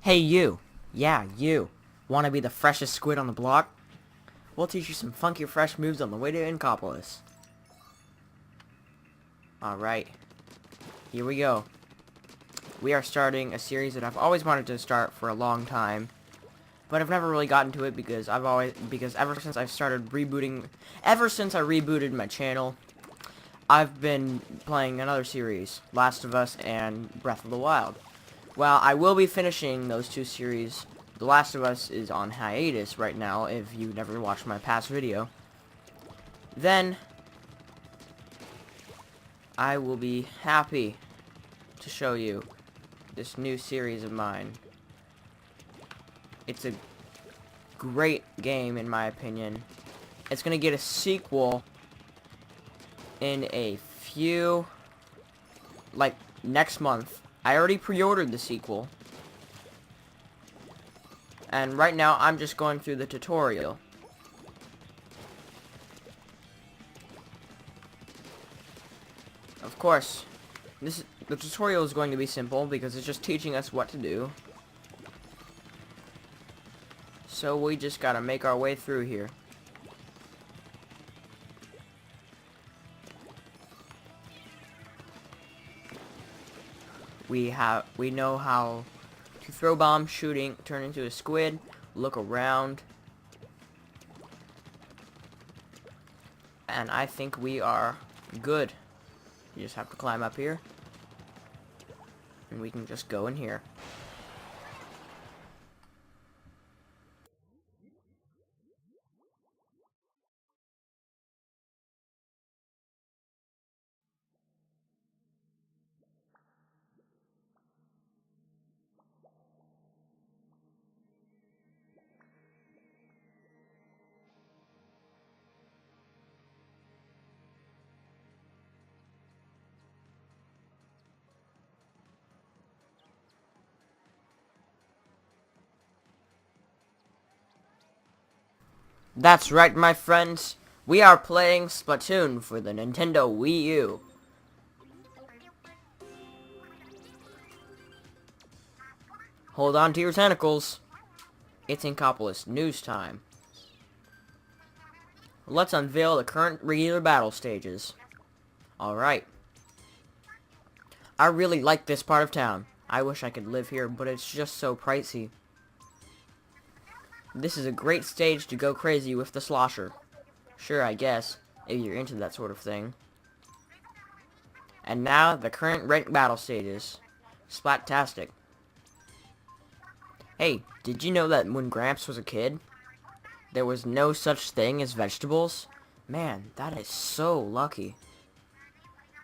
Hey you! Yeah, you! Wanna be the freshest squid on the block? We'll teach you some funky fresh moves on the way to Inkopolis. Alright. Here we go. We are starting a series that I've always wanted to start for a long time. But I've never really gotten to it because ever since I rebooted my channel, I've been playing another series, Last of Us and Breath of the Wild. Well, I will be finishing those two series. The Last of Us is on hiatus right now, if you never watched my past video. Then, I will be happy to show you this new series of mine. It's a great game, in my opinion. It's gonna get a sequel in a few, like, next month. I already pre-ordered the sequel. And right now, I'm just going through the tutorial. Of course, the tutorial is going to be simple because it's just teaching us what to do. So we just gotta make our way through here. We know how to throw bombs, shooting, turn into a squid, look around. And I think we are good. You just have to climb up here. And we can just go in here. That's right, my friends. We are playing Splatoon for the Nintendo Wii U. Hold on to your tentacles. It's Inkopolis news time. Let's unveil the current regular battle stages. Alright. I really like this part of town. I wish I could live here, but it's just so pricey. This is a great stage to go crazy with the slosher. Sure, I guess, if you're into that sort of thing. And now, the current ranked battle stages. Splat-tastic. Hey, did you know that when Gramps was a kid, there was no such thing as vegetables? Man, that is so lucky.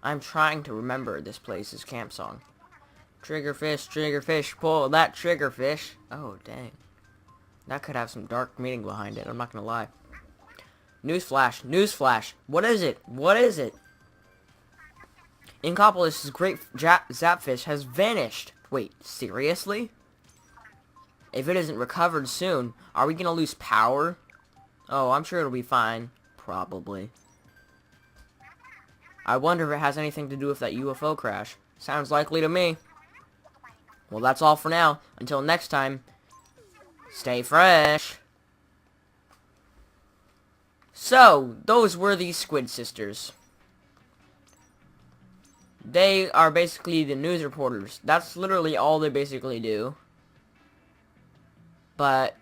I'm trying to remember this place's camp song. Triggerfish, pull that triggerfish. Oh, dang. That could have some dark meaning behind it, I'm not gonna lie. Newsflash. What is it? Inkopolis' great zapfish has vanished. Wait, seriously? If it isn't recovered soon, are we gonna lose power? Oh, I'm sure it'll be fine. Probably. I wonder if it has anything to do with that UFO crash. Sounds likely to me. Well, that's all for now. Until next time, stay fresh. So, those were the Squid Sisters. They are basically the news reporters. That's literally all they basically do. But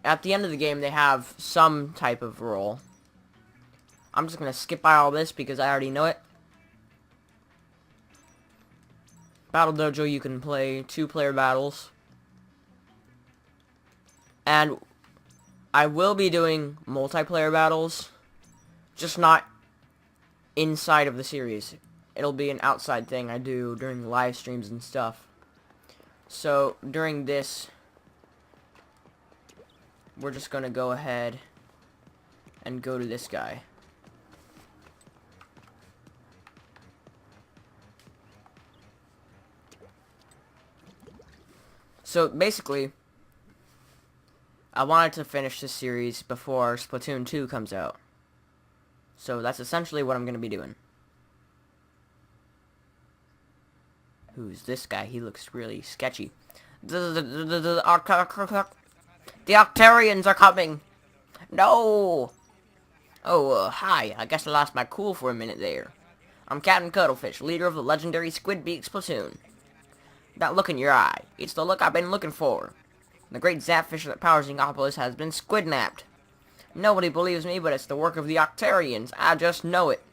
at the end of the game, they have some type of role. I'm just going to skip by all this because I already know it. Battle Dojo, you can play 2-player battles. And I will be doing multiplayer battles, just not inside of the series. It'll be an outside thing I do during live streams and stuff. So, during this, we're just going to go ahead and go to this guy. So, basically, I wanted to finish this series before Splatoon 2 comes out. So, that's essentially what I'm going to be doing. Who's this guy? He looks really sketchy. The Octarians are coming! No! Oh, hi. I guess I lost my cool for a minute there. I'm Captain Cuttlefish, leader of the legendary Squidbeaks platoon. That look in your eye. It's the look I've been looking for. The great zapfish that powers Neopolis has been squidnapped. Nobody believes me, but it's the work of the Octarians. I just know it.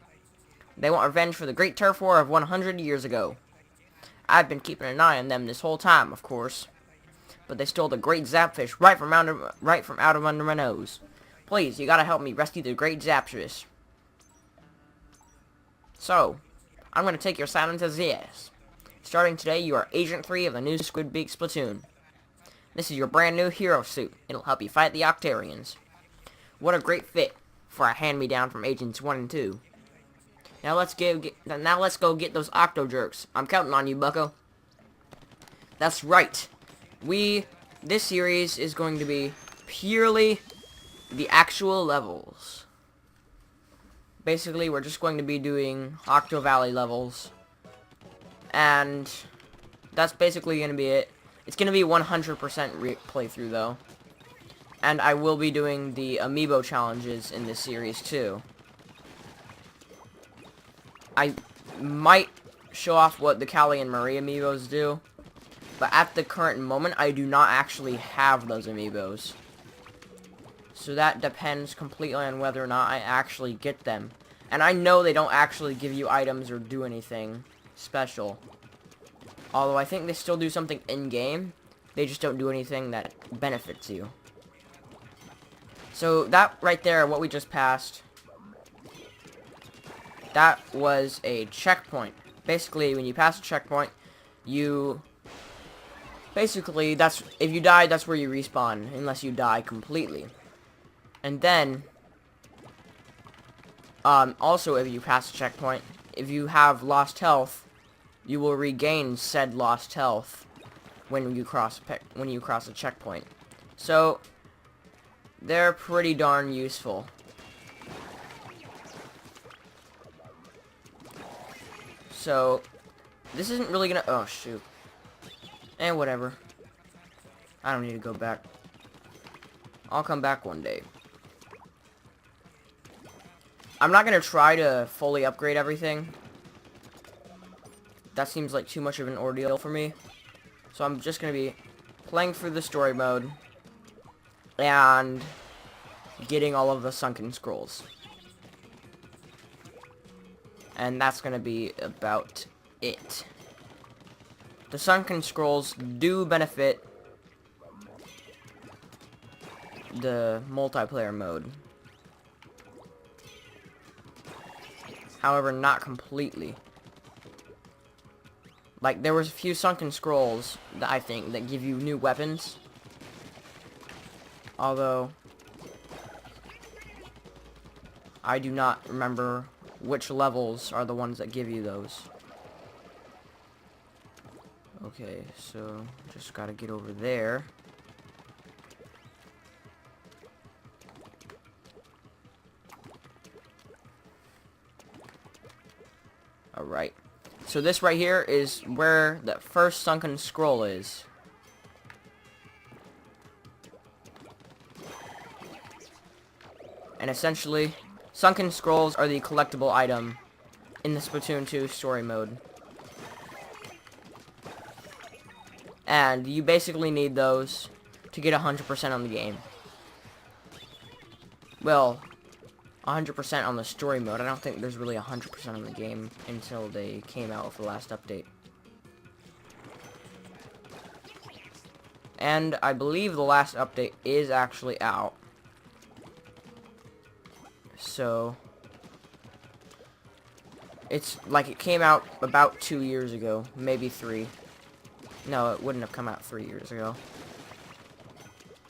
They want revenge for the great turf war of 100 years ago. I've been keeping an eye on them this whole time, of course. But they stole the great zapfish right from out of under my nose. Please, you gotta help me rescue the great zapfish. So, I'm gonna take your silence as yes. Starting today, you are Agent 3 of the new Squidbeaks platoon. This is your brand new hero suit. It'll help you fight the Octarians. What a great fit for a hand-me-down from Agents 1 and 2. Now let's go get those Octo Jerks. I'm counting on you, bucko. That's right. This series is going to be purely the actual levels. Basically, we're just going to be doing Octo Valley levels. And that's basically going to be it. It's going to be 100% playthrough, though. And I will be doing the amiibo challenges in this series, too. I might show off what the Callie and Marie amiibos do. But at the current moment, I do not actually have those amiibos. So that depends completely on whether or not I actually get them. And I know they don't actually give you items or do anything special. Although I think they still do something in-game. They just don't do anything that benefits you. So that right there, what we just passed, that was a checkpoint. Basically, when you pass a checkpoint, basically, if you die, that's where you respawn, unless you die completely. And then, also, if you pass a checkpoint, if you have lost health, you will regain said lost health when you cross a checkpoint. So, they're pretty darn useful. So, this isn't really gonna... Oh, shoot. And whatever. I don't need to go back. I'll come back one day. I'm not gonna try to fully upgrade everything. That seems like too much of an ordeal for me. So I'm just gonna be playing through the story mode and getting all of the sunken scrolls. And that's gonna be about it. The sunken scrolls do benefit the multiplayer mode. However, not completely. Like, there was a few sunken scrolls that I think that give you new weapons. Although, I do not remember which levels are the ones that give you those. Okay, so just gotta get over there. Alright. So this right here is where the first sunken scroll is. And essentially, sunken scrolls are the collectible item in the Splatoon 2 story mode. And you basically need those to get 100% on the game. Well, 100% on the story mode. I don't think there's really 100% on the game until they came out with the last update. And I believe the last update is actually out. So, it's like it came out about 2 years ago, maybe 3. No, it wouldn't have come out 3 years ago.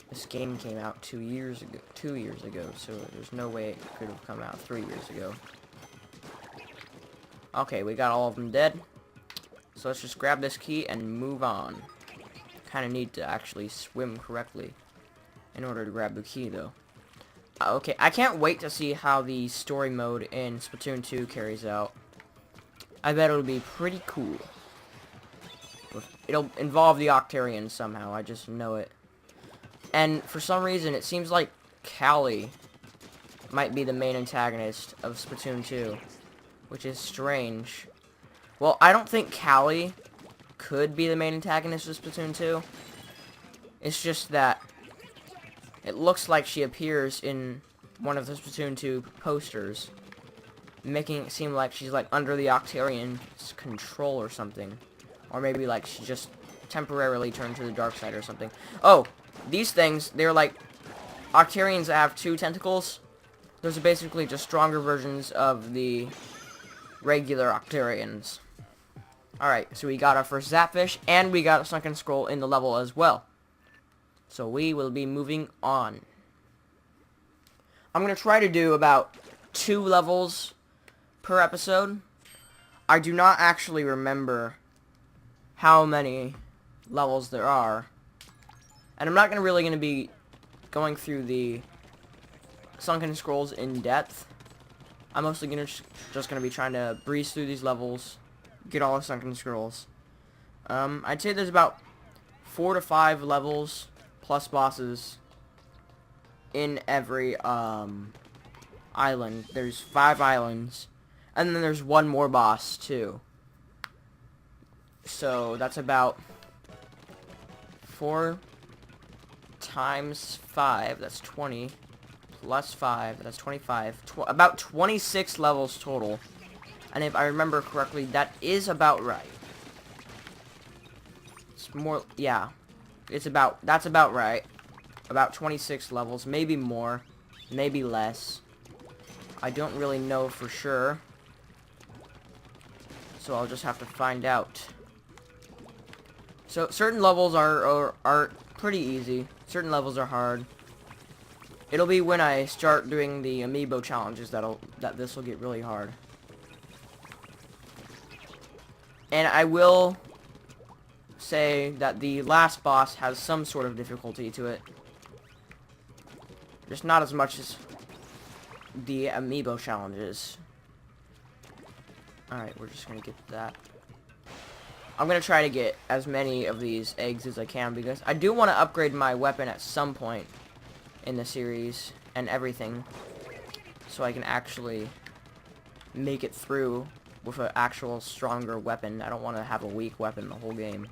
This game came out 2 years ago, so there's no way it could have come out 3 years ago. Okay, we got all of them dead. So let's just grab this key and move on. Kind of need to actually swim correctly in order to grab the key, though. Okay, I can't wait to see how the story mode in Splatoon 2 carries out. I bet it'll be pretty cool. It'll involve the Octarians somehow, I just know it. And for some reason, it seems like Callie might be the main antagonist of Splatoon 2, which is strange. Well, I don't think Callie could be the main antagonist of Splatoon 2. It's just that it looks like she appears in one of the Splatoon 2 posters, making it seem like she's like under the Octarian's control or something. Or maybe like she just temporarily turned to the dark side or something. Oh, these things, they're like Octarians that have 2 tentacles. Those are basically just stronger versions of the regular Octarians. Alright, so we got our first Zapfish, and we got a Sunken Scroll in the level as well. So we will be moving on. I'm going to try to do about 2 levels per episode. I do not actually remember how many levels there are. And I'm not really going to be going through the Sunken Scrolls in depth. I'm mostly just going to be trying to breeze through these levels, get all the Sunken Scrolls. I'd say there's about 4 to 5 levels plus bosses in every island. There's 5 islands, and then there's 1 more boss too. So that's about 4 times 5, that's 20, plus 5, that's 25, about 26 levels total. And if I remember correctly, that is about right. It's more, yeah, that's about right. About 26 levels, maybe more, maybe less. I don't really know for sure, so I'll just have to find out. So certain levels are pretty easy. Certain levels are hard. It'll be when I start doing the amiibo challenges that this will get really hard. And I will say that the last boss has some sort of difficulty to it. Just not as much as the amiibo challenges. Alright, we're just gonna get that. I'm gonna try to get as many of these eggs as I can, because I do want to upgrade my weapon at some point in the series and everything, so I can actually make it through with an actual stronger weapon. I don't want to have a weak weapon the whole game.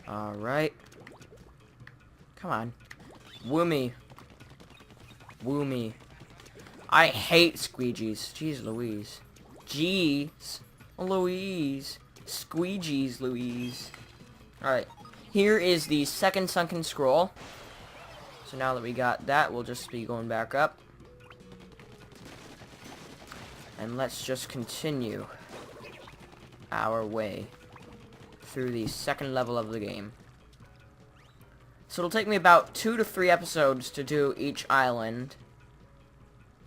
Alright. Come on. Woo me. Woo me. I hate squeegees. Jeez Louise. Jeez Louise. Squeegees Louise. Alright. Here is the second Sunken Scroll. So now that we got that, we'll just be going back up. And let's just continue our way through the second level of the game. So it'll take me about 2 to 3 episodes to do each island.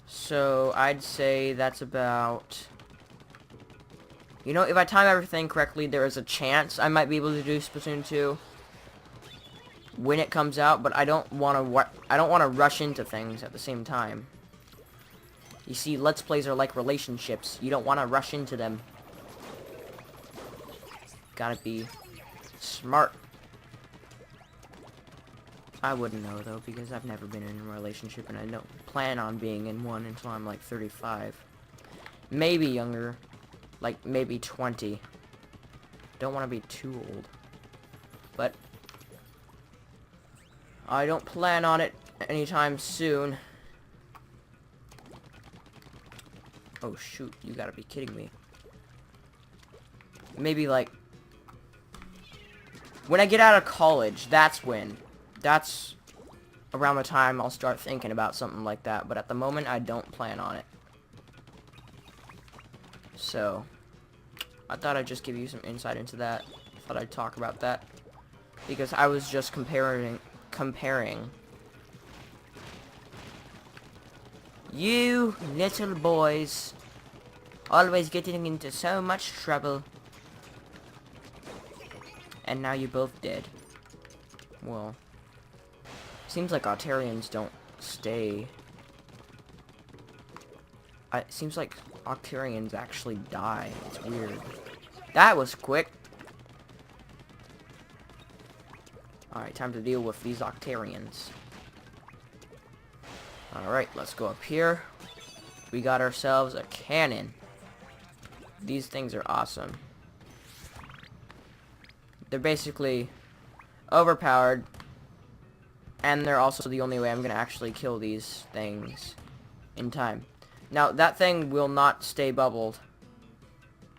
So I'd say that's about... You know, if I time everything correctly, there is a chance I might be able to do Splatoon 2 when it comes out, but I don't want to rush into things at the same time. You see, Let's Plays are like relationships. You don't want to rush into them. Gotta be smart. I wouldn't know, though, because I've never been in a relationship, and I don't plan on being in one until I'm, like, 35. Maybe younger. Like, maybe 20. Don't want to be too old. But I don't plan on it anytime soon. Oh, shoot. You gotta be kidding me. Maybe, like, when I get out of college, that's when. That's around the time I'll start thinking about something like that. But at the moment, I don't plan on it. So, I thought I'd just give you some insight into that. I thought I'd talk about that. Because I was just comparing. You little boys. Always getting into so much trouble. And now you're both dead. Well, seems like Octarians don't stay It seems like Octarians actually die. It's weird. That was quick. Alright, time to deal with these Octarians. Alright, let's go up here. We got ourselves a cannon. These things are awesome. They're basically overpowered. And they're also the only way I'm going to actually kill these things in time. Now, that thing will not stay bubbled.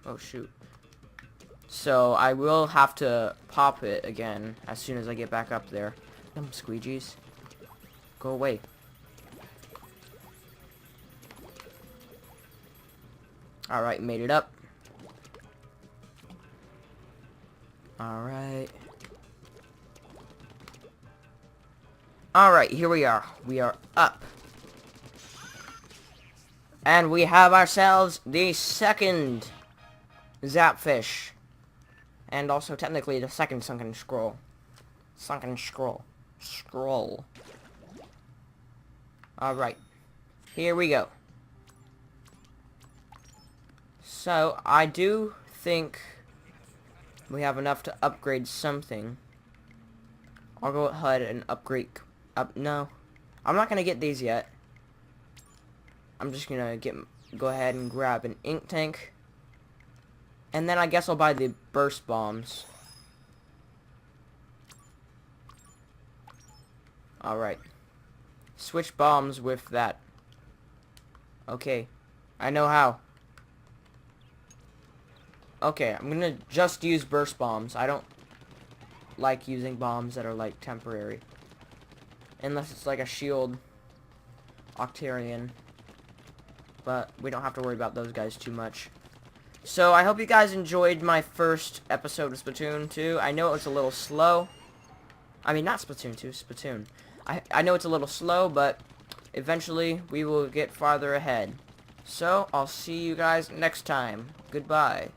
Oh, shoot. So, I will have to pop it again as soon as I get back up there. Them squeegees. Go away. Alright, made it up. Alright. Alright, here we are. We are up. And we have ourselves the second Zapfish. And also technically the second sunken scroll. Sunken scroll. Scroll. Alright. Here we go. So, I do think we have enough to upgrade something. I'll go ahead and upgrade... no. I'm not gonna get these yet. I'm just gonna go ahead and grab an ink tank. And then I guess I'll buy the burst bombs. Alright. Switch bombs with that. Okay. I know how. Okay, I'm gonna just use burst bombs. I don't like using bombs that are like temporary. Unless it's like a shield Octarian. But we don't have to worry about those guys too much. So I hope you guys enjoyed my first episode of Splatoon 2. I know it was a little slow. I mean, not Splatoon 2, Splatoon. I know it's a little slow, but eventually we will get farther ahead. So, I'll see you guys next time. Goodbye.